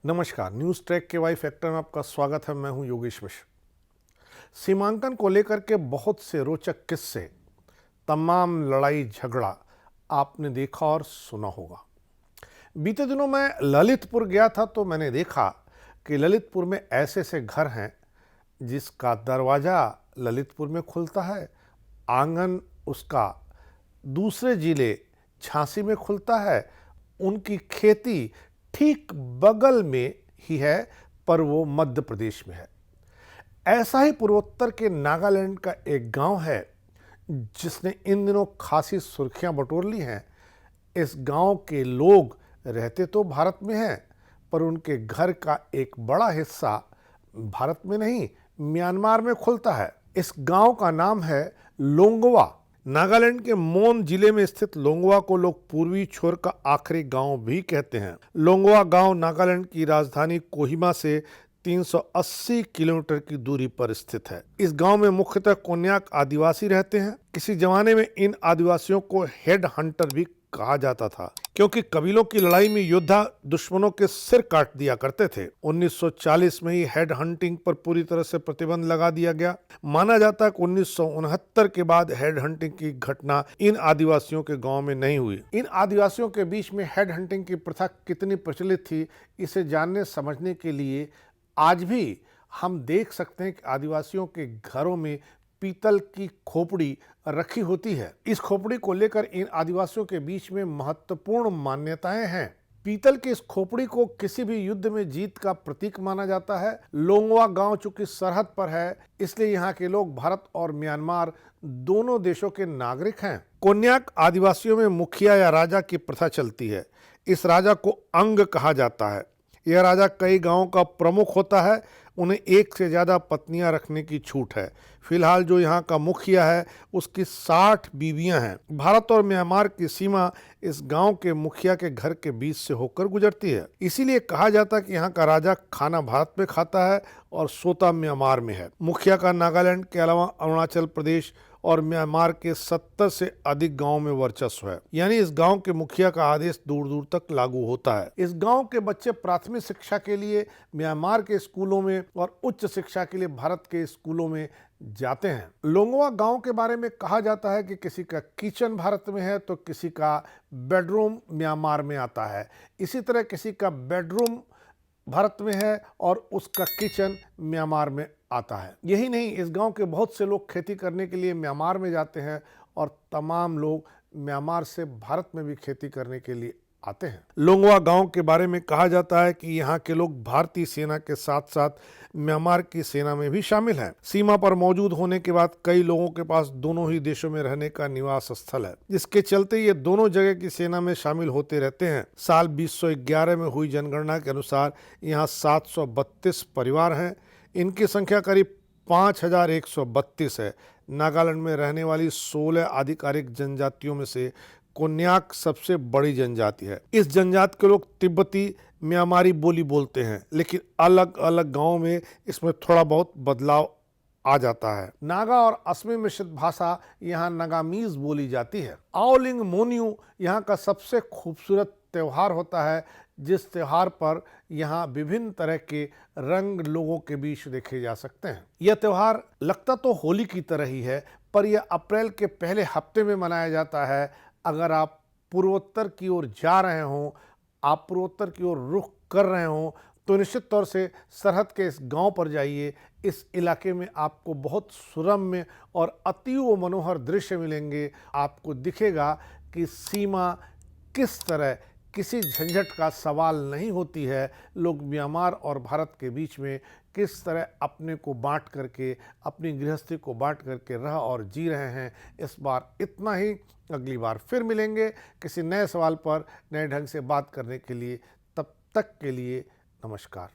नमस्कार, news track के Y factor में आपका स्वागत है। मैं हूं योगेश मिश्र। सीमांकन को लेकर के बहुत से रोचक किस्से, तमाम लड़ाई झगड़ा आपने देखा और सुना होगा। बीते दिनों मैं ललितपुर गया था तो मैंने देखा कि ललितपुर में ऐसे ऐसे घर हैं जिसका दरवाज़ा ललितपुर में खुलता है, आंगन उसका दूसरे जिले झांसी में खुलता है, उनकी खेती ठीक बगल में ही है पर वो मध्य प्रदेश में है। ऐसा ही पूर्वोत्तर के नागालैंड का एक गांव है जिसने इन दिनों खासी सुर्खियां बटोर ली हैं। इस गांव के लोग रहते तो भारत में हैं पर उनके घर का एक बड़ा हिस्सा भारत में नहीं, म्यांमार में खुलता है। इस गांव का नाम है लोंगवा। नागालैंड के मोन जिले में स्थित लोंगवा को लोग पूर्वी छोर का आखिरी गांव भी कहते हैं। लोंगवा गांव नागालैंड की राजधानी कोहिमा से 380 किलोमीटर की दूरी पर स्थित है। इस गांव में मुख्यतः कोन्याक आदिवासी रहते हैं। किसी जमाने में इन आदिवासियों को हेड हंटर भी कहा जाता था क्योंकि कबीलों की लड़ाई में योद्धा दुश्मनों के सिर काट दिया करते थे। 1940 में ही हेड हंटिंग पर पूरी तरह से प्रतिबंध लगा दिया गया। माना जाता है कि 1969 के बाद हेड हंटिंग की घटना इन आदिवासियों के गांव में नहीं हुई। इन आदिवासियों के बीच में हेड हंटिंग की प्रथा कितनी प्रचलित थी, इसे जानने समझने के लिए आज भी हम देख सकते हैं कि आदिवासियों के घरों में पीतल की खोपड़ी रखी होती है। इस खोपड़ी को लेकर इन आदिवासियों के बीच में महत्वपूर्ण मान्यताएं हैं। पीतल की इस खोपड़ी को किसी भी युद्ध में जीत का प्रतीक माना जाता है। लोंगवा गांव चूंकि सरहद पर है, इसलिए यहाँ के लोग भारत और म्यांमार दोनों देशों के नागरिक हैं। कोन्याक आदिवासियों में मुखिया या राजा की प्रथा चलती है। इस राजा को अंग कहा जाता है। यह राजा कई गांवों का प्रमुख होता है। उन्हें एक से ज़्यादा पत्नियां रखने की छूट है। फिलहाल जो यहाँ का मुखिया है उसकी 60 बीवियां हैं। भारत और म्यांमार की सीमा इस गांव के मुखिया के घर के बीच से होकर गुजरती है। इसीलिए कहा जाता है कि यहाँ का राजा खाना भारत में खाता है और सोता म्यांमार में है। मुखिया का नागालैंड के अलावा अरुणाचल प्रदेश और म्यांमार के 70 से अधिक गांव में वर्चस्व है, यानी इस गांव के मुखिया का आदेश दूर दूर तक लागू होता है। इस गांव के बच्चे प्राथमिक शिक्षा के लिए म्यांमार के स्कूलों में और उच्च शिक्षा के लिए भारत के स्कूलों में जाते हैं। लोंगवा गांव के बारे में कहा जाता है कि किसी का किचन भारत में है तो किसी का बेडरूम म्यांमार में आता है। इसी तरह किसी का बेडरूम भारत में है और उसका किचन म्यांमार में आता है। यही नहीं, इस गांव के बहुत से लोग खेती करने के लिए म्यांमार में जाते हैं और तमाम लोग म्यांमार से भारत में भी खेती करने के लिए आते हैं। लोंगवा गांव के बारे में कहा जाता है कि यहाँ के लोग भारतीय सेना के साथ साथ म्यांमार की सेना में भी शामिल हैं। सीमा पर मौजूद होने के बाद कई लोगों के पास दोनों ही देशों में रहने का निवास स्थल है, जिसके चलते ये दोनों जगह की सेना में शामिल होते रहते हैं। साल 2011 में हुई जनगणना के अनुसार यहाँ 732 परिवार हैं। इनकी संख्या करीब 5132 है। नागालैंड में रहने वाली 16 आधिकारिक जनजातियों में से कोन्याक सबसे बड़ी जनजाति है। इस जनजाति के लोग तिब्बती म्यांमारी बोली बोलते हैं, लेकिन अलग अलग गांवों में इसमें थोड़ा बहुत बदलाव आ जाता है। नागा और असमी मिश्रित भाषा यहाँ नगामीज बोली जाती है। आओलिंग मोन्यू यहाँ का सबसे खूबसूरत त्यौहार होता है, जिस त्यौहार पर यहाँ विभिन्न तरह के रंग लोगों के बीच देखे जा सकते हैं। यह त्यौहार लगता तो होली की तरह ही है, पर यह अप्रैल के पहले हफ्ते में मनाया जाता है। अगर आप पूर्वोत्तर की ओर जा रहे हों, आप पूर्वोत्तर की ओर रुख कर रहे हों, तो निश्चित तौर से सरहद के इस गांव पर जाइए। इस इलाके में आपको बहुत सुरम्य और अतीव मनोहर दृश्य मिलेंगे। आपको दिखेगा कि सीमा किस तरह किसी झंझट का सवाल नहीं होती है। लोग म्यांमार और भारत के बीच में किस तरह अपने को बांट करके, अपनी गृहस्थी को बांट करके रह और जी रहे हैं। इस बार इतना ही। अगली बार फिर मिलेंगे किसी नए सवाल पर नए ढंग से बात करने के लिए। तब तक के लिए नमस्कार।